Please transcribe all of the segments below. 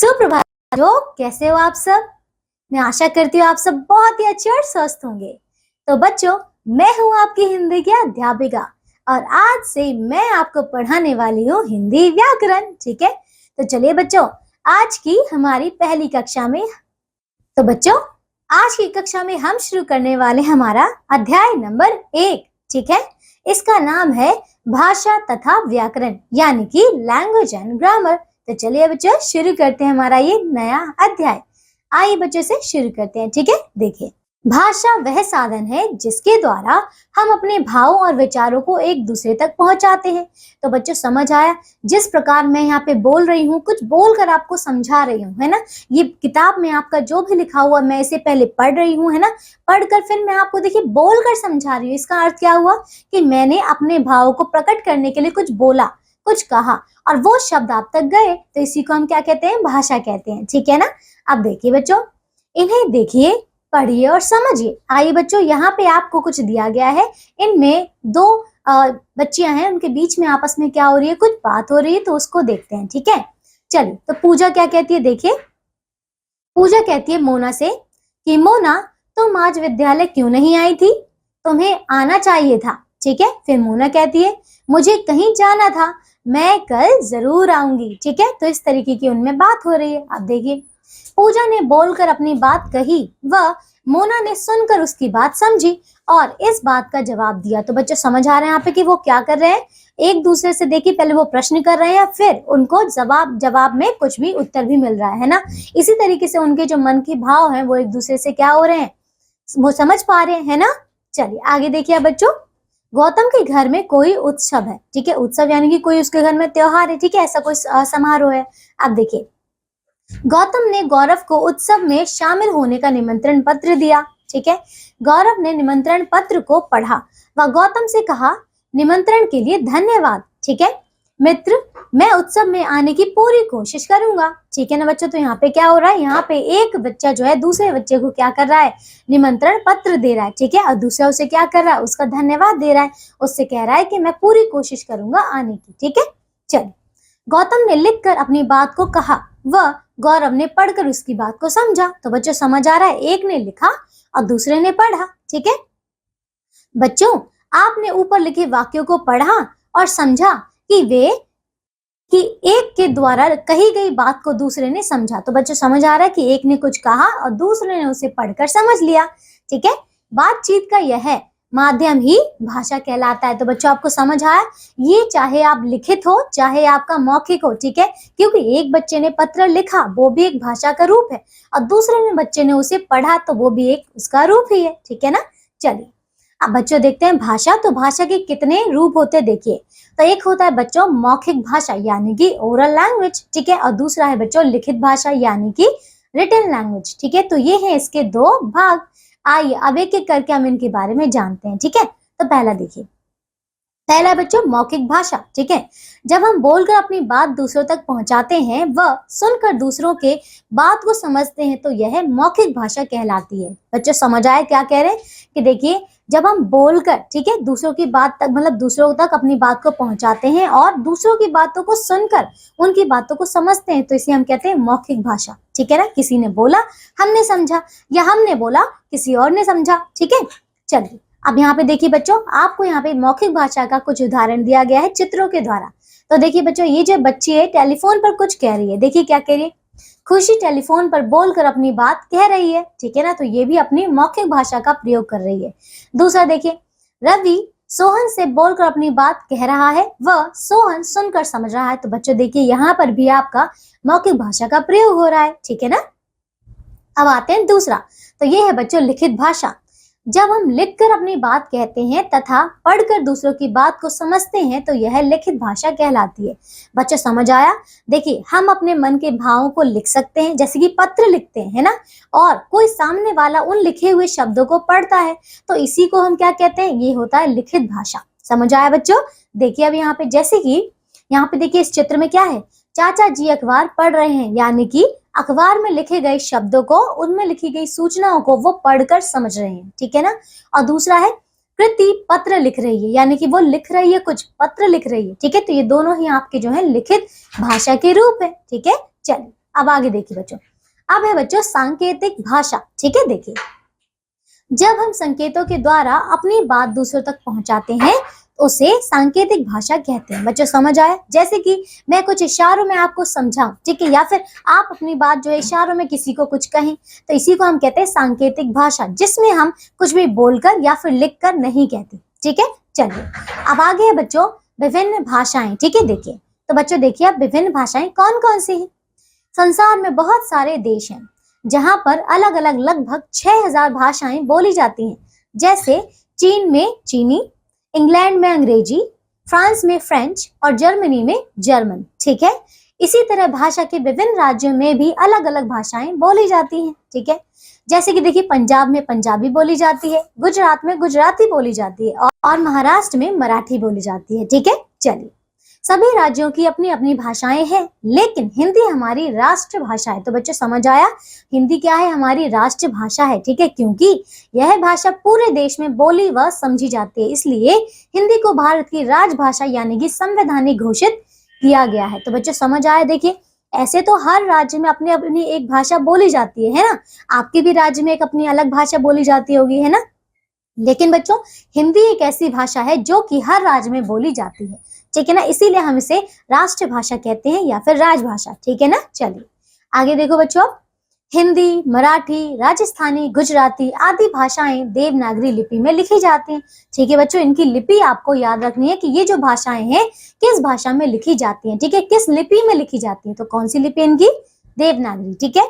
सुप्रभात बच्चों, कैसे हो आप सब। मैं आशा करती हूँ आप सब बहुत ही अच्छे और स्वस्थ होंगे। तो बच्चों, मैं हूँ आपकी हिंदी की अध्यापिका और आज से मैं आपको पढ़ाने वाली हूँ हिंदी व्याकरण। ठीक है, तो चलिए बच्चों, आज की हमारी पहली कक्षा में आज की कक्षा में हम शुरू करने वाले हमारा अध्याय नंबर 1। ठीक है, इसका नाम है भाषा तथा व्याकरण यानी कि लैंग्वेज एंड ग्रामर। तो चलिए बच्चों, शुरू करते हैं हमारा ये नया अध्याय। आइए बच्चों से शुरू करते हैं। ठीक है, देखिए, भाषा वह साधन है जिसके द्वारा हम अपने भावों और विचारों को एक दूसरे तक पहुंचाते हैं। तो बच्चों समझ आया, जिस प्रकार मैं यहाँ पे बोल रही हूँ, कुछ बोलकर आपको समझा रही हूँ, है ना। ये किताब में आपका जो भी लिखा हुआ मैं इसे पहले पढ़ रही हूँ, है ना। पढ़कर फिर मैं आपको देखिए बोलकर समझा रही हूँ। इसका अर्थ क्या हुआ कि मैंने अपने भावों को प्रकट करने के लिए कुछ बोला, कुछ कहा और वो शब्द आप तक गए। तो इसी को हम क्या कहते हैं, भाषा कहते हैं। ठीक है ना। अब देखिए बच्चों, इन्हें देखिए, पढ़िए और समझिए। आइए बच्चों, यहाँ पे आपको कुछ दिया गया है। इनमें दो बच्चियां हैं, उनके बीच में आपस में क्या हो रही है, कुछ बात हो रही है, तो उसको देखते हैं। ठीक है, चलिए। तो पूजा क्या कहती है, देखिए। पूजा कहती है मोना से कि मोना, तुम आज विद्यालय क्यों नहीं आई थी, तुम्हें आना चाहिए था। ठीक है, फिर मोना कहती है मुझे कहीं जाना था, मैं कल जरूर आऊंगी। ठीक है, तो इस तरीके की उनमें बात हो रही है। अब देखिए, पूजा ने बोलकर अपनी बात कही व मोना ने सुनकर उसकी बात समझी और इस बात का जवाब दिया। तो बच्चे समझ आ रहे हैं यहाँ पे कि वो क्या कर रहे हैं, एक दूसरे से देखिए पहले वो प्रश्न कर रहे हैं, फिर उनको जवाब में कुछ भी उत्तर भी मिल रहा है ना। इसी तरीके से उनके जो मन के भाव हैं वो एक दूसरे से क्या हो रहे हैं, वो समझ पा रहे हैं, है ना। चलिए आगे देखिए बच्चों, गौतम के घर में कोई उत्सव है। ठीक है, उत्सव यानी कि कोई उसके घर में त्योहार है। ठीक है, ऐसा कोई समारोह है। अब देखिए, गौतम ने गौरव को उत्सव में शामिल होने का निमंत्रण पत्र दिया। ठीक है, गौरव ने निमंत्रण पत्र को पढ़ा व गौतम से कहा निमंत्रण के लिए धन्यवाद। ठीक है मित्र, मैं उत्सव में आने की पूरी कोशिश करूंगा। ठीक है ना बच्चों। तो यहाँ पे क्या हो रहा है, यहाँ पे एक बच्चा जो है दूसरे बच्चे को क्या कर रहा है, निमंत्रण पत्र दे रहा है। ठीक है, और दूसरा उसे क्या कर रहा है, उसका धन्यवाद दे रहा है, उससे कह रहा है कि मैं पूरी कोशिश करूंगा आने की। ठीक है, चलिए। गौतम ने लिखकर अपनी बात को कहा व गौरव ने पढ़कर उसकी बात को समझा। तो बच्चों समझ आ रहा है, एक ने लिखा और दूसरे ने पढ़ा। ठीक है बच्चों, आपने ऊपर लिखे वाक्यों को पढ़ा और समझा कि एक के द्वारा कही गई बात को दूसरे ने समझा। तो बच्चों समझ आ रहा है कि एक ने कुछ कहा और दूसरे ने उसे पढ़कर समझ लिया। ठीक है, बातचीत का यह माध्यम ही भाषा कहलाता है। तो बच्चों आपको समझ आया, ये चाहे आप लिखित हो चाहे आपका मौखिक हो। ठीक है, क्योंकि एक बच्चे ने पत्र लिखा, वो भी एक भाषा का रूप है, और दूसरे बच्चे ने उसे पढ़ा, तो वो भी एक उसका रूप ही है। ठीक है ना। चलिए अब बच्चों देखते हैं भाषा। तो भाषा के कितने रूप होते हैं, देखिए। तो एक होता है बच्चों मौखिक भाषा यानी कि ओरल लैंग्वेज। ठीक है, और दूसरा है बच्चों लिखित भाषा यानी कि रिटन लैंग्वेज। ठीक है, तो ये है इसके दो भाग। आइए अब एक एक करके हम इनके बारे में जानते हैं। ठीक है, तो पहला देखिए, पहला बच्चों मौखिक भाषा। ठीक है, जब हम बोलकर अपनी बात दूसरों तक पहुंचाते हैं व सुनकर दूसरों के बात को समझते हैं, तो यह मौखिक भाषा कहलाती है। बच्चों समझ आए क्या कह रहे हैं कि देखिए, जब हम बोलकर, ठीक है, दूसरों की बात तक मतलब दूसरों तक अपनी बात को पहुंचाते हैं और दूसरों की बातों को सुनकर उनकी बातों को समझते हैं, तो इसे हम कहते हैं मौखिक भाषा। ठीक है ना, किसी ने बोला हमने समझा, या हमने बोला किसी और ने समझा। ठीक है, चलिए अब यहाँ पे देखिए बच्चों, आपको यहाँ पे मौखिक भाषा का कुछ उदाहरण दिया गया है चित्रों के द्वारा। तो देखिए बच्चों, ये जो बच्ची है टेलीफोन पर कुछ कह रही है। देखिए क्या कह रही है, खुशी टेलीफोन पर बोलकर अपनी बात कह रही है। ठीक है ना, तो ये भी अपनी मौखिक भाषा का प्रयोग कर रही है। दूसरा देखिए, रवि सोहन से बोलकर अपनी बात कह रहा है व सोहन सुनकर समझ रहा है। तो बच्चों देखिए, यहाँ पर भी आपका मौखिक भाषा का प्रयोग हो रहा है। ठीक है ना। अब आते हैं दूसरा, तो ये है बच्चों लिखित भाषा। जब हम लिखकर अपनी बात कहते हैं तथा पढ़कर दूसरों की बात को समझते हैं, तो यह लिखित भाषा कहलाती है। बच्चों समझ आया, देखिए हम अपने मन के भावों को लिख सकते हैं, जैसे कि पत्र लिखते हैं, है ना, और कोई सामने वाला उन लिखे हुए शब्दों को पढ़ता है, तो इसी को हम क्या कहते हैं, ये होता है लिखित भाषा। समझ आया बच्चों। देखिए अब यहाँ पे, जैसे कि यहाँ पे देखिए इस चित्र में क्या है, चाचा जी अखबार पढ़ रहे हैं, यानी कि अखबार में लिखे गए शब्दों को, उनमें लिखी गई सूचनाओं को वो पढ़कर समझ रहे हैं। ठीक है ना। और दूसरा है कृति पत्र लिख रही है, यानी कि वो लिख रही है, कुछ पत्र लिख रही है। ठीक है, तो ये दोनों ही आपके जो है लिखित भाषा के रूप है। ठीक है, चलिए अब आगे देखिए बच्चों, अब है बच्चों सांकेतिक भाषा। ठीक है, देखिए जब हम संकेतों के द्वारा अपनी बात दूसरों तक पहुंचाते हैं उसे सांकेतिक भाषा कहते हैं। बच्चों समझ आया? जैसे कि मैं कुछ इशारों में आपको समझाऊं, ठीक है, या फिर आप अपनी बात जो है इशारों में किसी को कुछ कहें, तो इसी को हम कहते हैं सांकेतिक भाषा, जिसमें हम कुछ भी बोलकर या फिर लिखकर नहीं कहते। ठीक है, चलिए अब आगे है बच्चों विभिन्न भाषाएं। ठीक है, देखिए तो बच्चों देखिए अब विभिन्न भाषाएं कौन कौन सी हैं। संसार में बहुत सारे देश हैं जहां पर अलग अलग लगभग 6000 भाषाएं बोली जाती हैं। जैसे चीन में चीनी, इंग्लैंड में अंग्रेजी, फ्रांस में फ्रेंच और जर्मनी में जर्मन। ठीक है, इसी तरह भाषा के विभिन्न राज्यों में भी अलग अलग भाषाएं बोली जाती हैं। ठीक है, जैसे कि देखिए पंजाब में पंजाबी बोली जाती है, गुजरात में गुजराती बोली जाती है और महाराष्ट्र में मराठी बोली जाती है। ठीक है, चलिए सभी राज्यों की अपनी अपनी भाषाएं हैं, लेकिन हिंदी हमारी राष्ट्र भाषा है। तो बच्चों समझ आया, हिंदी क्या है? हमारी राष्ट्र भाषा है। ठीक है, क्योंकि यह भाषा पूरे देश में बोली व समझी जाती है, इसलिए हिंदी को भारत की राजभाषा यानी कि संवैधानिक घोषित किया गया है। तो बच्चों समझ आया? देखिए ऐसे तो हर राज्य में अपनी अपनी एक भाषा बोली जाती है ना, आपके भी राज्य में एक अपनी अलग भाषा बोली जाती होगी, है ना। लेकिन बच्चों हिंदी एक ऐसी भाषा है जो कि हर राज्य में बोली जाती है। ठीक है ना, इसीलिए हम इसे राष्ट्रभाषा कहते हैं या फिर राजभाषा। ठीक है ना, चलिए आगे देखो बच्चों, अब हिंदी, मराठी, राजस्थानी, गुजराती आदि भाषाएं देवनागरी लिपि में लिखी जाती हैं। ठीक है बच्चों, इनकी लिपि आपको याद रखनी है कि ये जो भाषाएं हैं किस भाषा में लिखी जाती हैं। ठीक है, किस लिपि में लिखी जाती है, तो कौन सी लिपि इनकी? देवनागरी। ठीक है,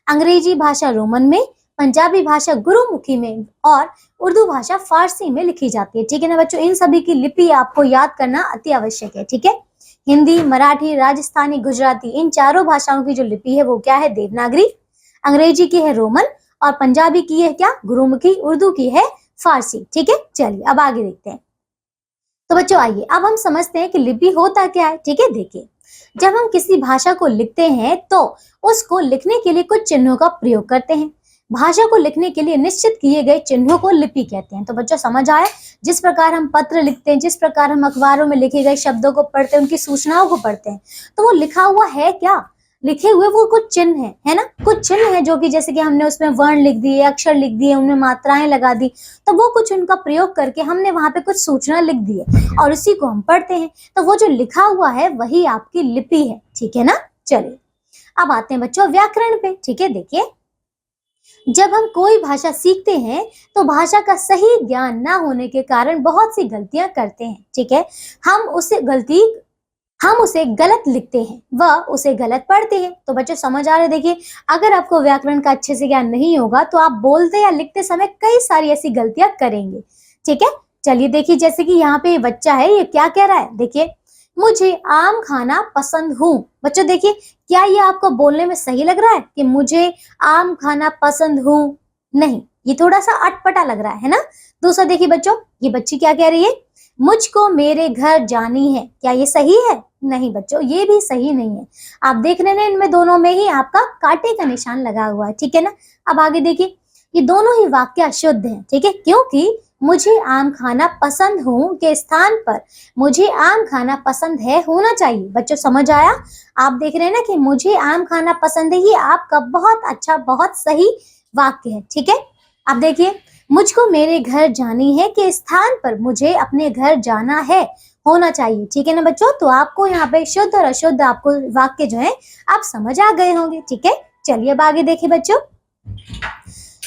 अंग्रेजी भाषा रोमन में, पंजाबी भाषा गुरुमुखी में और उर्दू भाषा फारसी में लिखी जाती है। ठीक है ना बच्चों, इन सभी की लिपि आपको याद करना अति आवश्यक है। ठीक है, हिंदी, मराठी, राजस्थानी, गुजराती इन चारों भाषाओं की जो लिपि है वो क्या है? देवनागरी। अंग्रेजी की है रोमन और पंजाबी की है क्या? गुरुमुखी। उर्दू की है फारसी। ठीक है, चलिए अब आगे देखते हैं। तो बच्चों आइए अब हम समझते हैं कि लिपि होता क्या है। ठीक है, देखिए जब हम किसी भाषा को लिखते हैं तो उसको लिखने के लिए कुछ चिन्हों का प्रयोग करते हैं। भाषा को लिखने के लिए निश्चित किए गए चिन्हों को लिपि कहते हैं। तो बच्चों समझ आया, जिस प्रकार हम पत्र लिखते हैं, जिस प्रकार हम अखबारों में लिखे गए शब्दों को पढ़ते हैं, उनकी सूचनाओं को पढ़ते हैं, तो वो लिखा हुआ है क्या? लिखे हुए वो कुछ चिन्ह है ना, कुछ चिन्ह है जो कि जैसे कि हमने उसमें वर्ण लिख दिए, अक्षर लिख दिए, उनमें मात्राएं लगा दी, तो वो कुछ उनका प्रयोग करके हमने वहां पे कुछ सूचना लिख दी है और उसी को हम पढ़ते हैं। तो वो जो लिखा हुआ है वही आपकी लिपि है। ठीक है ना, चलिए अब आते हैं बच्चों व्याकरण पे। ठीक है, देखिए जब हम कोई भाषा सीखते हैं तो भाषा का सही ज्ञान ना होने के कारण बहुत सी गलतियां करते हैं। ठीक है, हम उसे गलत लिखते हैं व उसे गलत पढ़ते हैं। तो बच्चों समझ आ रहे, देखिए अगर आपको व्याकरण का अच्छे से ज्ञान नहीं होगा तो आप बोलते या लिखते समय कई सारी ऐसी गलतियां करेंगे। ठीक है, चलिए देखिए जैसे कि यहाँ पे बच्चा है, ये क्या कह रहा है? देखिए मुझे आम खाना पसंद हूँ। बच्चों देखिए क्या ये आपको बोलने में सही लग रहा है कि मुझे आम खाना पसंद हूँ? नहीं, ये थोड़ा सा अटपटा लग रहा है ना। दूसरा देखिए बच्चों, ये बच्ची क्या कह रही है? मुझको मेरे घर जानी है। क्या ये सही है? नहीं बच्चों, ये भी सही नहीं है। आप देख रहे हैं इनमें दोनों में ही आपका कांटे का निशान लगा हुआ है। ठीक है ना, अब आगे देखिए ये दोनों ही वाक्य अशुद्ध हैं। ठीक है, क्योंकि मुझे आम खाना पसंद हूँ के स्थान पर मुझे आम खाना पसंद है होना चाहिए। बच्चों समझ आया? आप देख रहे हैं ना कि मुझे आम खाना पसंद है, ये आपका बहुत अच्छा बहुत सही वाक्य है। ठीक है, अब देखिए मुझको मेरे घर जानी है के स्थान पर मुझे अपने घर जाना है होना चाहिए। ठीक है ना बच्चों, तो आपको यहाँ पे शुद्ध और अशुद्ध आपको वाक्य जो है आप समझ आ गए होंगे। ठीक है, चलिए अब आगे देखिए बच्चों,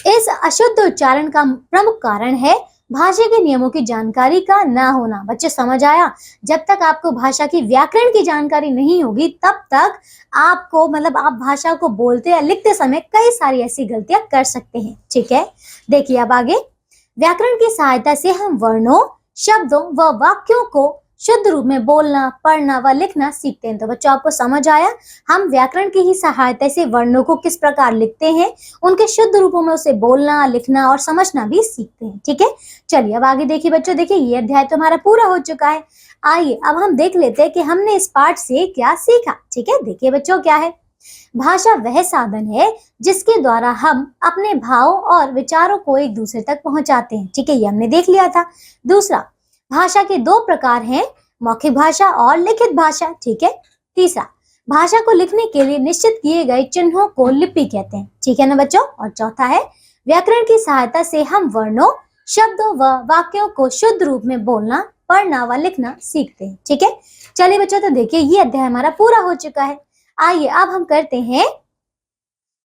इस अशुद्ध उच्चारण का प्रमुख कारण है भाषा के नियमों की जानकारी का ना होना। बच्चे समझ आया? जब तक आपको भाषा की व्याकरण की जानकारी नहीं होगी तब तक आपको आप भाषा को बोलते या लिखते समय कई सारी ऐसी गलतियां कर सकते हैं। ठीक है, देखिए अब आगे व्याकरण की सहायता से हम वर्णों, शब्दों व वाक्यों को शुद्ध रूप में बोलना, पढ़ना व लिखना सीखते हैं। तो बच्चों आपको समझ आया, हम व्याकरण की ही सहायता से वर्णों को किस प्रकार लिखते हैं, उनके शुद्ध रूपों में उसे बोलना, लिखना और समझना भी सीखते हैं। ठीक है, चलिए अब आगे देखिए बच्चों, देखिए ये अध्याय तो हमारा पूरा हो चुका है। आइए अब हम देख लेते हैं कि हमने इस पाठ से क्या सीखा। ठीक है, देखिए बच्चों क्या है? भाषा वह साधन है जिसके द्वारा हम अपने भावों और विचारों को एक दूसरे तक पहुंचाते हैं। ठीक है, ये हमने देख लिया था। दूसरा, भाषा के दो प्रकार हैं, मौखिक भाषा और लिखित भाषा। ठीक है, तीसरा, भाषा को लिखने के लिए निश्चित किए गए चिन्हों को लिपि कहते हैं, ठीक है ना बच्चों। और चौथा है व्याकरण की सहायता से हम वर्णों, शब्दों व वाक्यों को शुद्ध रूप में बोलना, पढ़ना व लिखना सीखते हैं, ठीक है। चलिए बच्चों, तो देखिए ये अध्याय हमारा पूरा हो चुका है। आइए अब हम करते हैं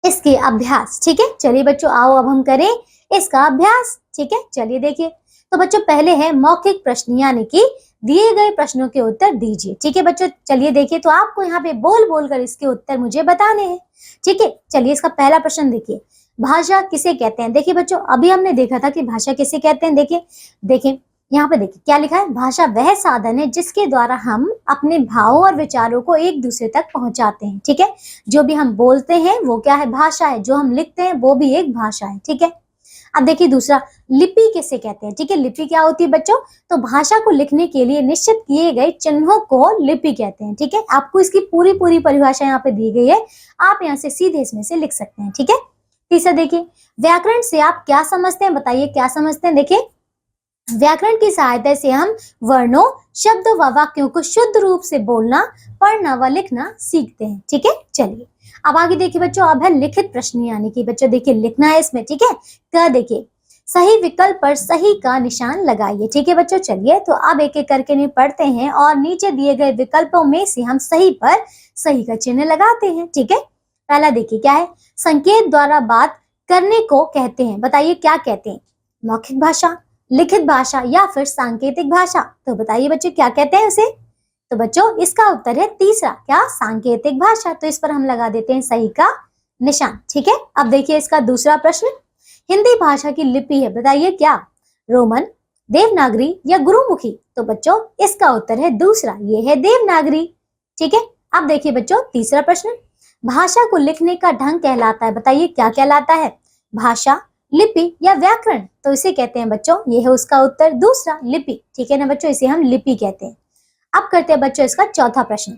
इसके अभ्यास, ठीक है। चलिए बच्चों, आओ अब हम करें इसका अभ्यास, ठीक है। चलिए देखिए, तो बच्चों पहले है मौखिक प्रश्न, यानी कि दिए गए प्रश्नों के उत्तर दीजिए, ठीक है बच्चों। चलिए देखिए, तो आपको यहाँ पे बोल बोल कर इसके उत्तर मुझे बताने हैं, ठीक है। चलिए इसका पहला प्रश्न देखिए, भाषा किसे कहते हैं। देखिए बच्चों, अभी हमने देखा था कि भाषा किसे कहते हैं। देखिए देखिए यहाँ पे देखिए क्या लिखा है, भाषा वह साधन है जिसके द्वारा हम अपने भावों और विचारों को एक दूसरे तक पहुंचाते हैं, ठीक है। जो भी हम बोलते हैं वो क्या है, भाषा है। जो हम लिखते हैं वो भी एक भाषा है, ठीक है। अब देखिए दूसरा, लिपि किसे कहते हैं, ठीक है। लिपि क्या होती है बच्चों, तो भाषा को लिखने के लिए निश्चित किए गए चिन्हों को लिपि कहते हैं, ठीक है। आपको इसकी पूरी पूरी परिभाषा यहाँ पे दी गई है, आप यहाँ से सीधे इसमें से लिख सकते हैं, ठीक है। तीसरा देखिए, व्याकरण से आप क्या समझते हैं, बताइए क्या समझते हैं। देखिए व्याकरण की सहायता से हम वर्णों, शब्दों व वाक्यों को शुद्ध रूप से बोलना, पढ़ना व लिखना सीखते हैं, ठीक है। चलिए अब आगे देखिए बच्चों, अब है लिखित प्रश्न, यानी कि बच्चों देखिए लिखना है इसमें, ठीक है। क्या देखिए, सही विकल्प पर सही का निशान लगाइए, ठीक है बच्चों। चलिए तो अब एक एक करके नहीं पढ़ते हैं और नीचे दिए गए विकल्पों में से हम सही पर सही का चिन्ह लगाते हैं, ठीक है। पहला देखिए क्या है, संकेत द्वारा बात करने को कहते हैं, बताइए क्या कहते हैं, मौखिक भाषा, लिखित भाषा या फिर सांकेतिक भाषा। तो बताइए बच्चों क्या कहते हैं उसे। तो बच्चों इसका उत्तर है तीसरा, क्या, सांकेतिक भाषा। तो इस पर हम लगा देते हैं सही का निशान, ठीक है। अब देखिए इसका दूसरा प्रश्न, हिंदी भाषा की लिपि है, बताइए क्या, रोमन, देवनागरी या गुरुमुखी। तो बच्चों इसका उत्तर है दूसरा, ये है देवनागरी, ठीक है। अब देखिए बच्चों तीसरा प्रश्न, भाषा को लिखने का ढंग कहलाता है, बताइए क्या कहलाता है, भाषा, लिपि या व्याकरण। तो इसे कहते हैं बच्चों, ये है उसका उत्तर दूसरा, लिपि, ठीक है ना बच्चों, इसे हम लिपि कहते हैं। अब करते हैं बच्चों इसका चौथा प्रश्न,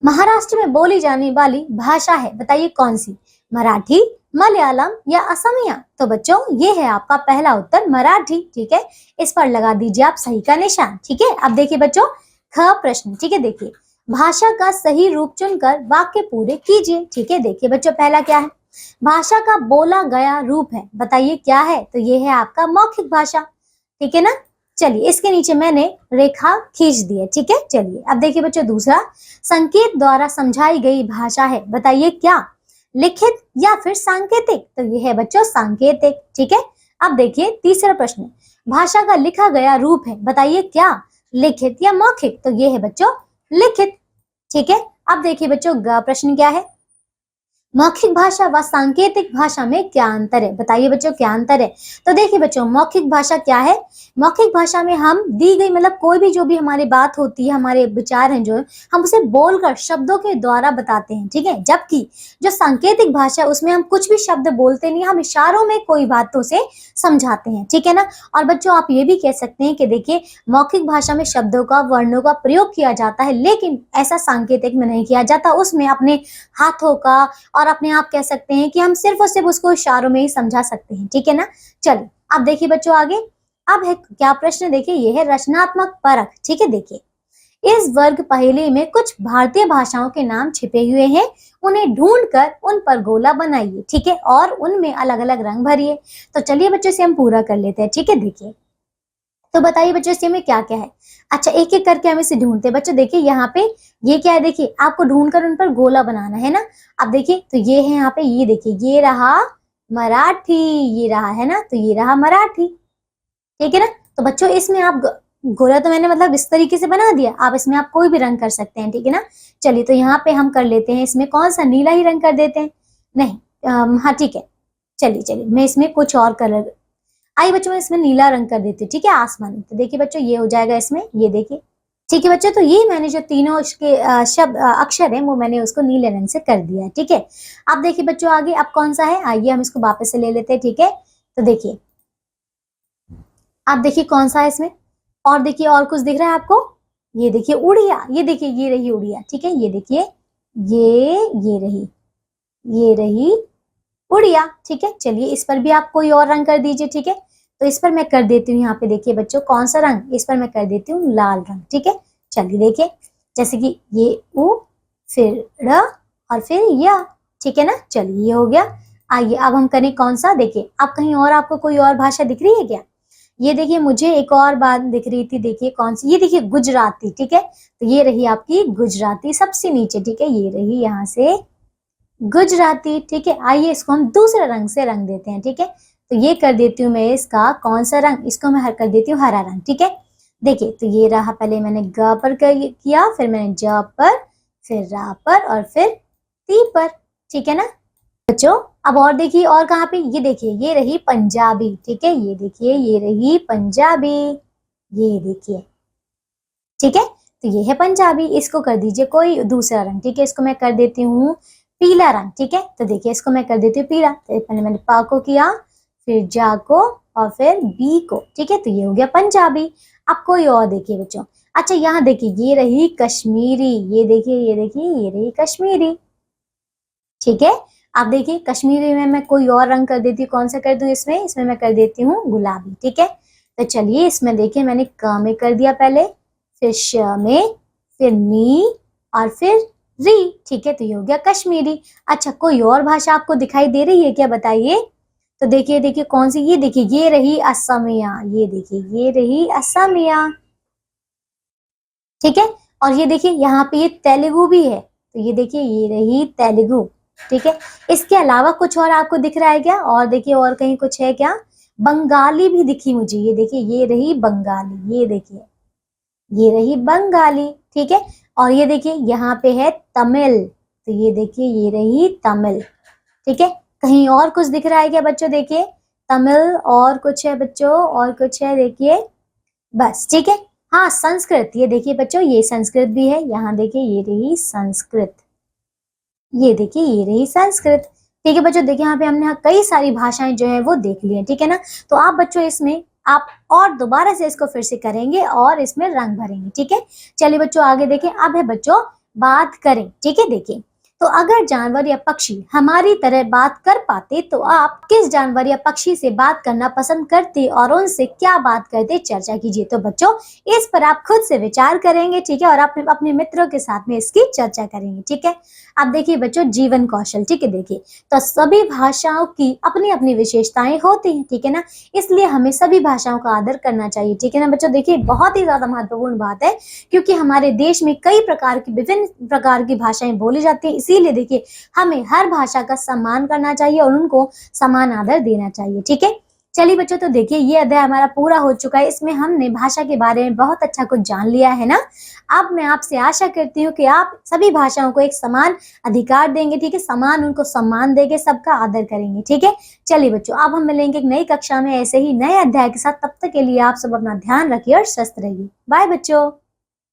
महाराष्ट्र में बोली जाने वाली भाषा है, बताइए कौन सी, मराठी, मलयालम या असमिया। तो बच्चों ये है आपका पहला उत्तर, मराठी, ठीक है। इस पर लगा दीजिए आप सही का निशान, ठीक है। अब देखिए बच्चों ख प्रश्न, ठीक है। देखिए भाषा का सही रूप चुनकर वाक्य पूरे कीजिए, ठीक है। देखिए बच्चों पहला क्या है, भाषा का बोला गया रूप है, बताइए क्या है। तो ये है आपका मौखिक भाषा, ठीक है ना। चलिए इसके नीचे मैंने रेखा खींच दी है, ठीक है। चलिए अब देखिए बच्चों दूसरा, संकेत द्वारा समझाई गई भाषा है, बताइए क्या, लिखित या फिर सांकेतिक। तो ये है बच्चों सांकेतिक, ठीक है। अब देखिए तीसरा प्रश्न, भाषा का लिखा गया रूप है, बताइए क्या, लिखित या मौखिक। तो ये है बच्चों लिखित, ठीक है। अब देखिए बच्चों ग प्रश्न क्या है, मौखिक भाषा व सांकेतिक भाषा में क्या अंतर है, बताइए बच्चों क्या अंतर है। तो देखिए बच्चों मौखिक भाषा क्या है, मौखिक भाषा में हम दी गई मतलब कोई भी जो भी हमारी बात होती है, हमारे विचार हैं जो हम उसे बोलकर शब्दों के द्वारा बताते हैं, ठीक है। जबकि जो सांकेतिक भाषा है उसमें हम कुछ भी शब्द बोलते नहीं, हम इशारों में कोई बातों से समझाते हैं, ठीक है ना। और बच्चों आप ये भी कह सकते हैं कि देखिए मौखिक भाषा में शब्दों का, वर्णों का प्रयोग किया जाता है, लेकिन ऐसा सांकेतिक में नहीं किया जाता, उसमें अपने हाथों का और अपने आप कह सकते हैं कि हम सिर्फ और सिर्फ उसको इशारों में ही समझा सकते हैं, ठीक है ना। चलिए अब देखिए बच्चों आगे, अब है क्या प्रश्न, देखिए ये है रचनात्मक परख, ठीक है। देखिए इस वर्ग पहेली में कुछ भारतीय भाषाओं के नाम छिपे हुए हैं, उन्हें ढूंढकर उन पर गोला बनाइए, ठीक है, और उनमें अलग अलग रंग भरिए। तो चलिए बच्चों से हम पूरा कर लेते हैं, ठीक है। देखिए तो बताइए बच्चों इसमें क्या क्या है। अच्छा एक एक करके हम इसे ढूंढते हैं बच्चों। देखिए यहाँ पे ये क्या है, देखिए आपको ढूंढकर उन पर गोला बनाना है ना। अब देखिए तो ये है यहाँ पे, ये देखिए ये रहा मराठी, ये रहा है ना, तो ये रहा मराठी, ठीक है ना। तो बच्चों इसमें आप गोला तो मैंने मतलब इस तरीके से बना दिया, आप इसमें आप कोई भी रंग कर सकते हैं, ठीक है ना। चलिए तो यहाँ पे हम कर लेते हैं, इसमें कौन सा, नीला ही रंग कर देते हैं, नहीं हाँ ठीक है। चलिए चलिए मैं इसमें कुछ और कलर, आइए बच्चों मैं इसमें नीला रंग कर देती हूँ, ठीक है, आसमानी। तो देखिए बच्चों ये हो जाएगा इसमें, ये देखिए, ठीक है बच्चों। तो ये मैंने जो तीनों इसके शब्द अक्षर है वो मैंने उसको नीले रंग से कर दिया है, ठीक है। अब देखिए बच्चों आगे अब कौन सा है, आइए हम इसको वापस से ले लेते हैं, ठीक है। तो देखिए आप देखिए कौन सा है इसमें, और देखिए और कुछ दिख रहा है आपको, ये देखिए उड़िया, ये देखिए ये रही उड़िया, ठीक है। ये देखिए ये रही उड़िया, ठीक है। चलिए इस पर भी आप कोई और रंग कर दीजिए, ठीक है। तो इस पर मैं कर देती हूँ यहाँ पे, देखिए बच्चों कौन सा रंग, इस पर मैं कर देती हूँ लाल रंग, ठीक है। चलिए देखिए जैसे कि ये उ फिर ड़ और फिर य। ठीक है ना, चलिए ये हो गया। आइए अब हम करें कौन सा, देखिए आप कहीं और, आपको कोई और भाषा दिख रही है क्या? ये देखिए मुझे एक और बात दिख रही थी, देखिए कौन सी, ये देखिए गुजराती। ठीक है, तो ये रही आपकी गुजराती सबसे नीचे। ठीक है, ये रही यहाँ से गुजराती। ठीक है, आइए इसको हम दूसरे रंग से रंग देते हैं। ठीक है, तो ये कर देती हूँ मैं इसका कौन सा रंग, इसको मैं कर देती हूँ हरा रंग। ठीक है, देखिए तो ये रहा, पहले मैंने ग पर किया, फिर मैंने ज पर, फिर रा पर और फिर ती पर। ठीक है ना बच्चों, अब और देखिए और कहाँ पे, ये देखिए ये रही पंजाबी। ठीक है, ये देखिए ये रही पंजाबी, ये देखिए। ठीक है, तो ये है पंजाबी, इसको कर दीजिए कोई दूसरा रंग। ठीक है, इसको मैं कर देती हूँ पीला रंग। ठीक है, तो देखिए इसको मैं कर देती हूँ पीला। तो पहले मैंने पा को किया, फिर जा को और फिर बी को। ठीक है, तो ये हो गया पंजाबी। अब कोई और देखिए बच्चों, अच्छा यहाँ देखिए ये रही कश्मीरी, ये देखिए ये देखिए ये रही कश्मीरी। ठीक है, आप देखिए कश्मीरी में मैं कोई और रंग कर देती हूँ, कौन सा कर दूं इसमें, इसमें मैं कर देती हूँ गुलाबी। ठीक है, तो चलिए इसमें देखिए मैंने क में कर दिया पहले, फिर श में, फिर नी और फिर री। ठीक है, तो ये हो गया कश्मीरी। अच्छा कोई और भाषा आपको दिखाई दे रही है क्या, बताइए? तो देखिए देखिए कौन सी, ये देखिए ये रही असमिया, ये देखिए ये रही असमिया। ठीक है, और ये देखिए यहाँ पे ये तेलुगु भी है, तो ये देखिए ये रही तेलुगु। ठीक है, इसके अलावा कुछ और आपको दिख रहा है क्या, और देखिए और कहीं कुछ है क्या? बंगाली भी दिखी मुझे, ये देखिए ये रही बंगाली, ये देखिए ये रही बंगाली। ठीक है, और ये देखिए यहाँ पे है तमिल, तो ये देखिए ये रही तमिल। ठीक है, कहीं और कुछ दिख रहा है क्या बच्चों, देखिए तमिल और कुछ है बच्चों, और कुछ है देखिए, बस। ठीक है, हाँ संस्कृत, ये देखिए बच्चों ये संस्कृत भी है, यहाँ देखिए ये रही संस्कृत, ये देखिए ये रही संस्कृत। ठीक है बच्चों, देखिए यहाँ पे हमने कई सारी भाषाएं जो है वो देख ली है। ठीक है ना, तो आप बच्चों इसमें आप और दोबारा से इसको फिर से करेंगे और इसमें रंग भरेंगे। ठीक है, चलिए बच्चों आगे देखें। अब है बच्चों बात करें। ठीक है, देखिए तो अगर जानवर या पक्षी हमारी तरह बात कर पाते तो आप किस जानवर या पक्षी से बात करना पसंद करते और उनसे क्या बात करते, चर्चा कीजिए। तो बच्चों इस पर आप खुद से विचार करेंगे। ठीक है, और अपने मित्रों के साथ में इसकी चर्चा करेंगे। ठीक है, अब देखिए बच्चों जीवन कौशल। ठीक है, देखिए तो सभी भाषाओं की अपनी अपनी विशेषताएं होती हैं। ठीक है ना, इसलिए हमें सभी भाषाओं का आदर करना चाहिए। ठीक है ना बच्चों, देखिए बहुत ही ज्यादा महत्वपूर्ण बात है, क्योंकि हमारे देश में कई प्रकार की विभिन्न प्रकार की भाषाएं बोली जाती हैं, इसीलिए देखिए हमें हर भाषा का सम्मान करना चाहिए और उनको समान आदर देना चाहिए। ठीक है, चलिए बच्चों, तो देखिए ये अध्याय हमारा पूरा हो चुका है, इसमें हमने भाषा के बारे में बहुत अच्छा कुछ जान लिया है ना। अब मैं आपसे आशा करती हूँ कि आप सभी भाषाओं को एक समान अधिकार देंगे। ठीक है, समान उनको सम्मान देंगे, सबका आदर करेंगे। ठीक है, चलिए बच्चों अब हम मिलेंगे एक नई कक्षा में ऐसे ही नए अध्याय के साथ। तब तक के लिए आप सब अपना ध्यान रखिए और स्वस्थ रहिए। बाय बच्चों।